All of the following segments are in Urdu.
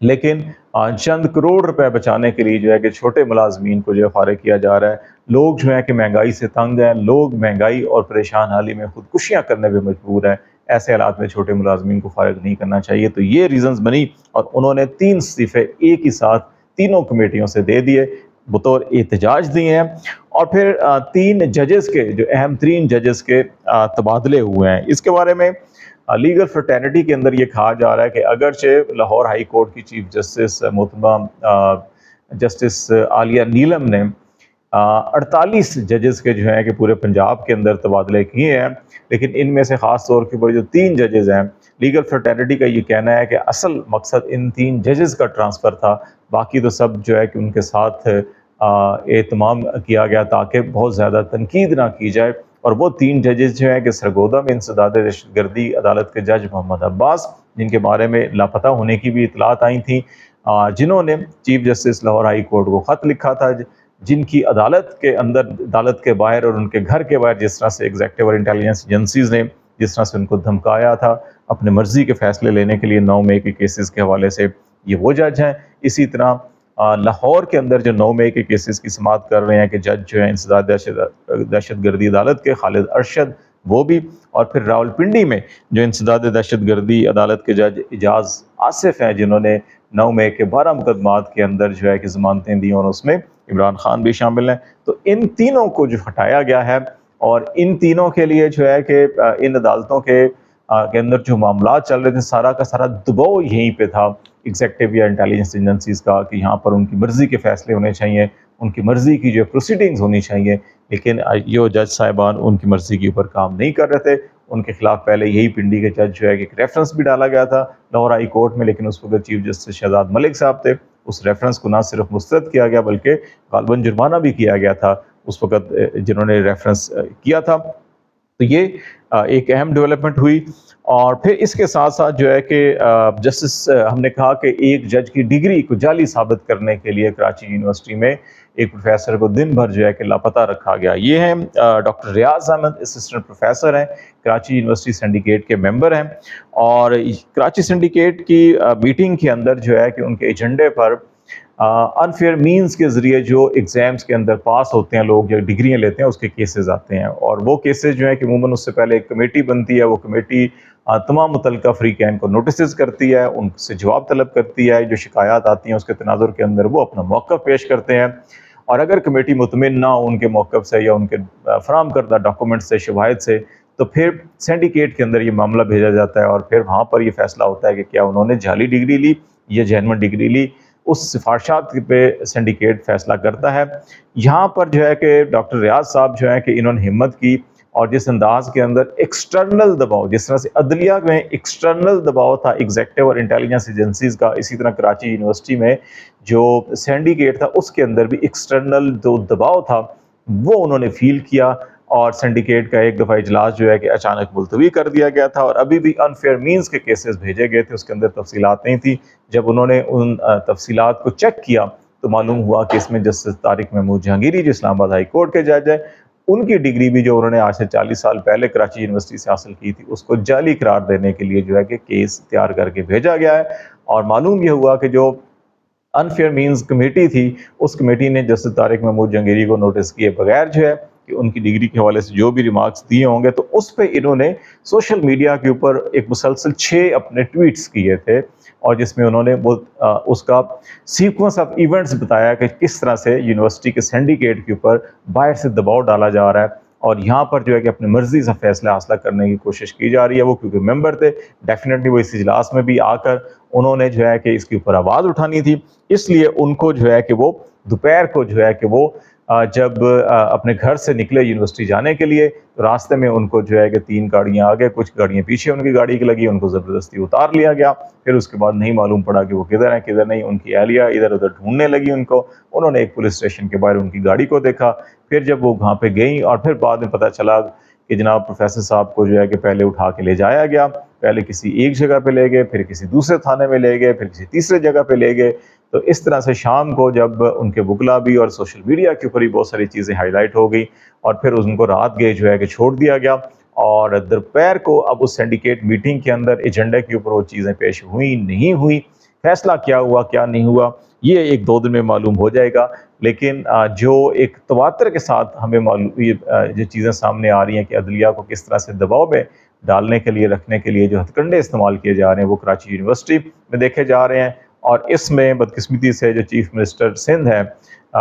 لیکن چند کروڑ روپے بچانے کے لیے جو ہے کہ چھوٹے ملازمین کو جو ہے فارغ کیا جا رہا ہے۔ لوگ جو ہیں کہ مہنگائی سے تنگ ہیں، لوگ مہنگائی اور پریشان حالی میں خودکشیاں کرنے پہ مجبور ہیں۔ ایسے حالات میں چھوٹے ملازمین کو فارغ نہیں کرنا چاہیے۔ تو یہ ریزنز بنی اور انہوں نے 3 استعفے ایک ہی ساتھ تینوں کمیٹیوں سے دے دیے، بطور احتجاج دیے ہیں۔ اور پھر 3 ججز کے، جو اہم ترین ججز کے تبادلے ہوئے ہیں۔ اس کے بارے میں لیگل فرٹرنٹی کے اندر یہ کہا جا رہا ہے کہ اگرچہ لاہور ہائی کورٹ کی چیف جسٹس محترمہ جسٹس عالیہ نیلم نے 48 ججز کے جو ہیں کہ پورے پنجاب کے اندر تبادلے کیے ہیں، لیکن ان میں سے خاص طور کے پر جو 3 ججز ہیں، لیگل فرٹرنٹی کا یہ کہنا ہے کہ اصل مقصد ان 3 ججز کا ٹرانسفر تھا، باقی تو سب جو ہے کہ ان کے ساتھ اہتمام کیا گیا تاکہ بہت زیادہ تنقید نہ کی جائے۔ اور وہ 3 ججز جو ہیں کہ سرگودا میں انسداد دہشت گردی عدالت کے جج محمد عباس، جن کے بارے میں لاپتہ ہونے کی بھی اطلاعات آئی تھیں، جنہوں نے chief justice Lahore high court کو خط لکھا تھا، جن کی عدالت کے اندر، عدالت کے باہر اور ان کے گھر کے باہر جس طرح سے ایگزیکٹو اور انٹیلیجنس ایجنسیز نے جس طرح سے ان کو دھمکایا تھا اپنے مرضی کے فیصلے لینے کے لیے 9 مئی کے کیسز کے حوالے سے، یہ وہ جج ہیں۔ اسی طرح لاہور کے اندر جو 9 مئی کے کیسز کی سماعت کر رہے ہیں کہ جج جو ہیں انسداد دہشت گردی عدالت کے خالد ارشد، وہ بھی، اور پھر راولپنڈی میں جو انسداد دہشت گردی عدالت کے جج اجاز آصف ہیں، جنہوں نے 9 مئی کے 12 مقدمات کے اندر جو ہے کہ ضمانتیں دی، اور اس میں عمران خان بھی شامل ہیں۔ تو ان تینوں کو جو ہٹایا گیا ہے، اور ان تینوں کے لیے جو ہے کہ ان عدالتوں کے اندر جو معاملات چل رہے تھے، سارا کا سارا دباؤ یہیں پہ تھا ایگزیکٹو یا انٹیلیجنس ایجنسیز کا، کہ یہاں پر ان کی مرضی کے فیصلے ہونے چاہیے، ان کی مرضی کی جو پروسیڈنگز ہونی چاہیے، لیکن یہ جج صاحبان ان کی مرضی کے اوپر کام نہیں کر رہے تھے۔ ان کے خلاف پہلے یہی پنڈی کے جج جو ہے کہ ایک ریفرنس بھی ڈالا گیا تھا لاہور ہائی کورٹ میں، لیکن اس وقت چیف جسٹس شہزاد ملک صاحب تھے۔ اس ریفرنس کو نہ صرف مسترد کیا گیا بلکہ غالباً جرمانہ بھی کیا گیا تھا اس وقت جنہوں نے ریفرنس کیا تھا۔ تو یہ ایک اہم ڈیولپمنٹ ہوئی۔ اور پھر اس کے ساتھ ساتھ جو ہے کہ جسٹس، ہم نے کہا کہ ایک جج کی ڈگری کو جعلی ثابت کرنے کے لیے کراچی یونیورسٹی میں ایک پروفیسر کو دن بھر جو ہے کہ لاپتہ رکھا گیا۔ یہ ہیں doctor Riyaz Ahmad, assistant professor ہیں، کراچی یونیورسٹی سنڈیکیٹ کے ممبر ہیں، اور کراچی سنڈیکیٹ کی میٹنگ کے اندر جو ہے کہ ان کے ایجنڈے پر انفیئر مینز کے ذریعے جو ایگزامز کے اندر پاس ہوتے ہیں لوگ یا ڈگریاں لیتے ہیں، اس کے کیسز آتے ہیں، اور وہ کیسز جو ہیں کہ عموماً اس سے پہلے ایک کمیٹی بنتی ہے، وہ کمیٹی تمام متعلقہ فریقین کو نوٹسز کرتی ہے، ان سے جواب طلب کرتی ہے، جو شکایات آتی ہیں اس کے تناظر کے اندر وہ اپنا موقف پیش کرتے ہیں، اور اگر کمیٹی مطمئن نہ ہو ان کے موقف سے یا ان کے فراہم کردہ ڈاکومنٹ سے، شواہد سے، تو پھر سینڈیکیٹ کے اندر یہ معاملہ بھیجا جاتا ہے، اور پھر وہاں پر یہ فیصلہ ہوتا ہے کہ کیا انہوں نے جعلی ڈگری لی یا جینوئن ڈگری لی۔ اس سفارشات پہ سینڈیکیٹ فیصلہ کرتا ہے۔ یہاں پر جو ہے کہ ڈاکٹر ریاض صاحب جو ہے کہ انہوں نے ہمت کی، اور جس انداز کے اندر ایکسٹرنل دباؤ، جس طرح سے عدلیہ میں ایکسٹرنل دباؤ تھا ایگزیکٹو اور انٹیلیجنس ایجنسیز کا، اسی طرح کراچی یونیورسٹی میں جو سینڈیکیٹ تھا اس کے اندر بھی ایکسٹرنل جو دباؤ تھا وہ انہوں نے فیل کیا، اور سینڈیکیٹ کا ایک دفعہ اجلاس جو ہے کہ اچانک ملتوی کر دیا گیا تھا، اور ابھی بھی انفیئر مینز کے کیسز بھیجے گئے تھے، اس کے اندر تفصیلات نہیں تھی۔ جب انہوں نے ان تفصیلات کو چیک کیا تو معلوم ہوا کہ اس میں جسٹس طارق محمود جہانگیری جو اسلام آباد ہائی کورٹ کے جج ہے، ان کی ڈگری بھی جو انہوں نے آج سے 40 سال پہلے کراچی یونیورسٹی سے حاصل کی تھی، اس کو جعلی قرار دینے کے لیے جو ہے کہ کیس تیار کر کے بھیجا گیا ہے۔ اور معلوم یہ ہوا کہ جو انفیئر مینز کمیٹی تھی، اس کمیٹی نے جسٹس طارق محمود جہانگیری کو نوٹس کیے بغیر جو ہے کہ ان کی ڈگری کے حوالے سے جو بھی ریمارکس دیے ہوں گے، تو اس پہ انہوں نے سوشل میڈیا کے اوپر ایک مسلسل 6 اپنے ٹویٹس کیے تھے، اور جس میں انہوں نے اس کا سیکوینس آف ایونٹس بتایا کہ کس طرح سے یونیورسٹی کے سینڈیکیٹ کے اوپر باہر سے دباؤ ڈالا جا رہا ہے، اور یہاں پر جو ہے کہ اپنی مرضی سے فیصلہ حاصلہ کرنے کی کوشش کی جا رہی ہے۔ وہ کیونکہ ممبر تھے، ڈیفینیٹلی وہ اس اجلاس میں بھی آ کر انہوں نے جو ہے کہ اس کے اوپر آواز اٹھانی تھی، اس لیے ان کو جو ہے کہ وہ دوپہر کو جو ہے کہ وہ جب اپنے گھر سے نکلے یونیورسٹی جانے کے لیے، تو راستے میں ان کو جو ہے کہ 3 گاڑیاں آگے، کچھ گاڑیاں پیچھے ان کی گاڑی کی لگی، ان کو زبردستی اتار لیا گیا۔ پھر اس کے بعد نہیں معلوم پڑا کہ وہ کدھر ہیں کدھر نہیں، ان کی اہلیہ ادھر ادھر ڈھونڈنے لگی ان کو، انہوں نے ایک پولیس اسٹیشن کے باہر ان کی گاڑی کو دیکھا، پھر جب وہ وہاں پہ گئیں، اور پھر بعد میں پتہ چلا کہ جناب پروفیسر صاحب کو جو ہے کہ پہلے اٹھا کے لے جایا گیا، پہلے کسی ایک جگہ پہ لے گئے، پھر کسی دوسرے تھانے میں لے گئے، پھر کسی تیسرے جگہ پہ لے گئے۔ تو اس طرح سے شام کو جب ان کے وکلا بھی اور سوشل میڈیا کے اوپر ہی بہت ساری چیزیں ہائی لائٹ ہو گئی، اور پھر ان کو رات گئے جو ہے کہ چھوڑ دیا گیا، اور دوپہر کو اب اس سینڈیکیٹ میٹنگ کے اندر ایجنڈے کے اوپر وہ چیزیں پیش ہوئی نہیں ہوئی، فیصلہ کیا ہوا کیا نہیں ہوا یہ ایک دو دن میں معلوم ہو جائے گا، لیکن جو ایک تواتر کے ساتھ ہمیں معلوم جو چیزیں سامنے آ رہی ہیں کہ عدلیہ کو کس طرح سے دباؤ میں ڈالنے کے لیے رکھنے کے لیے جو ہتھ کنڈے استعمال کیے جا رہے ہیں وہ کراچی یونیورسٹی میں دیکھے جا رہے ہیں، اور اس میں بدقسمتی سے جو چیف منسٹر سندھ ہے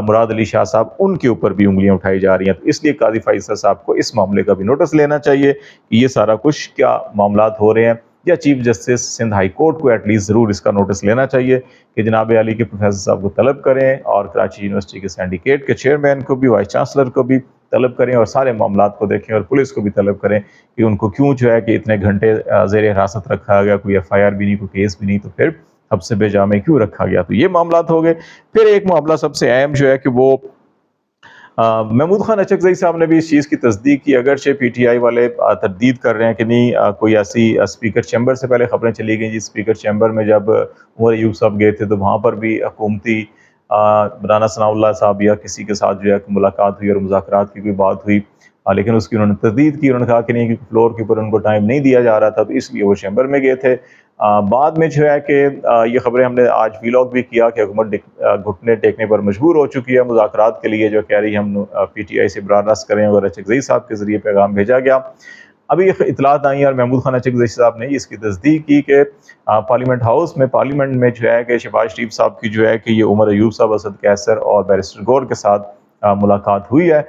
مراد علی شاہ صاحب، ان کے اوپر بھی انگلیاں اٹھائی جا رہی ہیں، تو اس لیے قاضی فائز صاحب کو اس معاملے کا بھی نوٹس لینا چاہیے کہ یہ سارا کچھ کیا معاملات ہو رہے ہیں، یا chief justice Sindh high court کو ایٹ لیسٹ ضرور اس کا نوٹس لینا چاہیے کہ جناب علی کے پروفیسر صاحب کو طلب کریں، اور کراچی یونیورسٹی کے سینڈیکیٹ کے چیئرمین کو بھی، وائس چانسلر کو بھی طلب کریں، اور سارے معاملات کو دیکھیں، اور پولیس کو بھی طلب کریں کہ ان کو کیوں جو ہے کہ اتنے گھنٹے زیر حراست رکھا گیا، کوئی ایف آئی آر بھی نہیں، کوئی کیس بھی نہیں، تو پھر اب سے بے جا میں کیوں رکھا گیا۔ تو یہ معاملات ہو گئے۔ پھر ایک معاملہ سب سے اہم جو ہے کہ وہ محمود خان اچکزئی صاحب نے بھی اس چیز کی تصدیق کی، اگرچہ پی ٹی آئی والے تردید کر رہے ہیں کہ نہیں کوئی ایسی اسپیکر چیمبر سے پہلے خبریں چلی گئیں جی، اسپیکر چیمبر میں جب عمر ایوب صاحب گئے تھے تو وہاں پر بھی حکومتی رانا ثناء اللہ صاحب یا کسی کے ساتھ جو ہے ملاقات ہوئی اور مذاکرات کی کوئی بات ہوئی، لیکن اس کی انہوں نے تردید کی، انہوں نے کہا کہ نہیں، کیونکہ فلور کے اوپر ان کو ٹائم نہیں دیا جا رہا تھا تو اس لیے وہ چیمبر میں گئے تھے۔ بعد میں جو ہے کہ یہ خبریں ہم نے آج ویلاگ بھی کیا کہ حکومت گھٹنے ٹیکنے پر مجبور ہو چکی ہے مذاکرات کے لیے، جو کہہ رہی ہم پی ٹی آئی سے براہ راست کریں، اور اچکزئی صاحب کے ذریعے پیغام بھیجا گیا۔ ابھی اطلاعات آئی ہیں اور محمود خان اچکزئی صاحب نے اس کی تصدیق کی کہ پارلیمنٹ ہاؤس میں پارلیمنٹ میں جو ہے کہ شہباز شریف صاحب کی جو ہے کہ یہ عمر ایوب صاحب، اسد قیصر اور بیرسٹر گور کے ساتھ ملاقات ہوئی ہے،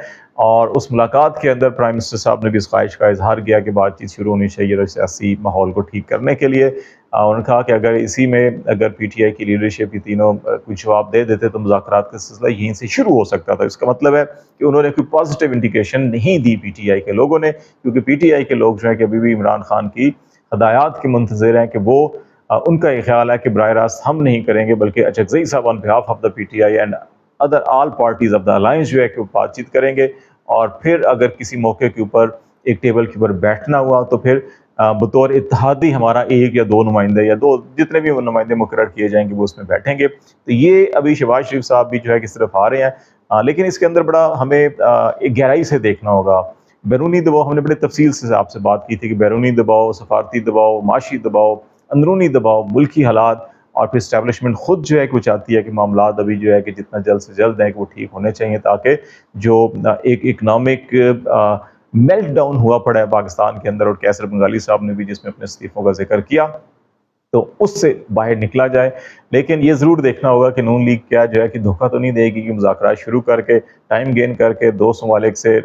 اور اس ملاقات کے اندر پرائم منسٹر صاحب نے بھی اس خواہش کا اظہار کیا کہ بات چیت شروع ہونی چاہیے اور سیاسی ماحول کو ٹھیک کرنے کے لیے۔ انہوں نے کہا کہ اگر اسی میں اگر پی ٹی آئی کی لیڈرشپ یہ تینوں کوئی جواب دے دیتے تو مذاکرات کا سلسلہ یہیں سے شروع ہو سکتا تھا۔ اس کا مطلب ہے کہ انہوں نے کوئی پازیٹیو انڈیکیشن نہیں دی پی ٹی آئی کے لوگوں نے، کیونکہ پی ٹی آئی کے لوگ جو ہیں کہ ابھی بھی عمران خان کی ہدایات کے منتظر ہیں کہ وہ ان کا یہ خیال ہے کہ براہ راست ہم نہیں کریں گے، بلکہ اچکزئی صاحب on behalf of the P T I and other all parties of the alliance جو ہے کہ وہ بات چیت کریں گے، اور پھر اگر کسی موقع کے اوپر ایک ٹیبل کے اوپر بیٹھنا ہوا تو پھر بطور اتحادی ہمارا ایک یا دو نمائندے یا دو جتنے بھی نمائندے مقرر کیے جائیں گے وہ اس میں بیٹھیں گے۔ تو یہ ابھی شہباز شریف صاحب بھی جو ہے کس طرف آ رہے ہیں، لیکن اس کے اندر بڑا ہمیں ایک گہرائی سے دیکھنا ہوگا۔ بیرونی دباؤ ہم نے بڑے تفصیل سے آپ سے بات کی تھی کہ بیرونی دباؤ، سفارتی دباؤ، معاشی دباؤ، اندرونی دباؤ، ملکی حالات، اور پھر اسٹیبلشمنٹ خود جو ہے کہ وہ چاہتی ہے کہ معاملات ابھی جو ہے کہ جتنا جلد سے جلد ہیں کہ وہ ٹھیک ہونے چاہیے، تاکہ جو ایک اکنامک میلٹ ڈاؤن ہوا پڑا ہے پاکستان کے اندر، اور کیسر بنگالی صاحب نے بھی جس میں اپنے استعفوں کا ذکر کیا، تو اس سے باہر نکلا جائے۔ لیکن یہ ضرور دیکھنا ہوگا کہ نون لیگ کیا جو ہے کہ دھوکہ تو نہیں دے گی کہ مذاکرات شروع کر کے ٹائم گین کر کے دوست ممالک سے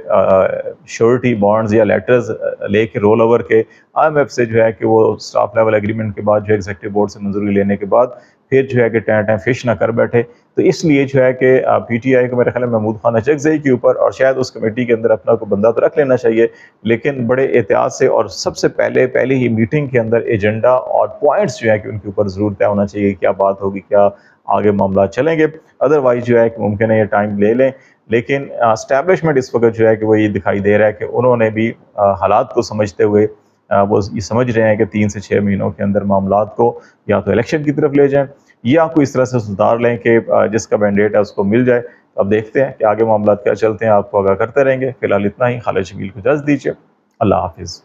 شیورٹی بانڈز یا لیٹرز لے کے رول اوور کے آئی ایم ایف سے جو ہے کہ وہ اسٹاف لیول ایگریمنٹ کے بعد جو ایگزیکٹو بورڈ سے منظوری لینے کے بعد پھر جو ہے کہ ٹائم فش نہ کر بیٹھے۔ تو اس لیے جو ہے کہ پی ٹی آئی کو میرے خیال میں محمود خان اچکزئی کے اوپر، اور شاید اس کمیٹی کے اندر اپنا کوئی بندہ تو رکھ لینا چاہیے، لیکن بڑے احتیاط سے، اور سب سے پہلے ہی میٹنگ کے اندر ایجنڈا اور پوائنٹس جو ہے کہ ان کے اوپر ضرور طے ہونا چاہیے، کیا بات ہوگی، کیا آگے معاملات چلیں گے۔ ادروائز جو ہے کہ ممکن ہے یہ ٹائم لے لیں، لیکن اسٹیبلشمنٹ اس وقت جو ہے کہ وہ یہ دکھائی دے رہا ہے کہ انہوں نے بھی حالات کو سمجھتے ہوئے وہ یہ سمجھ رہے ہیں کہ 3 سے 6 مہینوں کے اندر معاملات کو یا تو الیکشن کی طرف لے جائیں یا کوئی اس طرح سے سدھار لیں کہ جس کا مینڈیٹ ہے اس کو مل جائے۔ اب دیکھتے ہیں کہ آگے معاملات کیا چلتے ہیں، آپ کو آگاہ کرتے رہیں گے۔ فی الحال اتنا ہی، خالد شبیل کو اجازت دیجیے، اللہ حافظ۔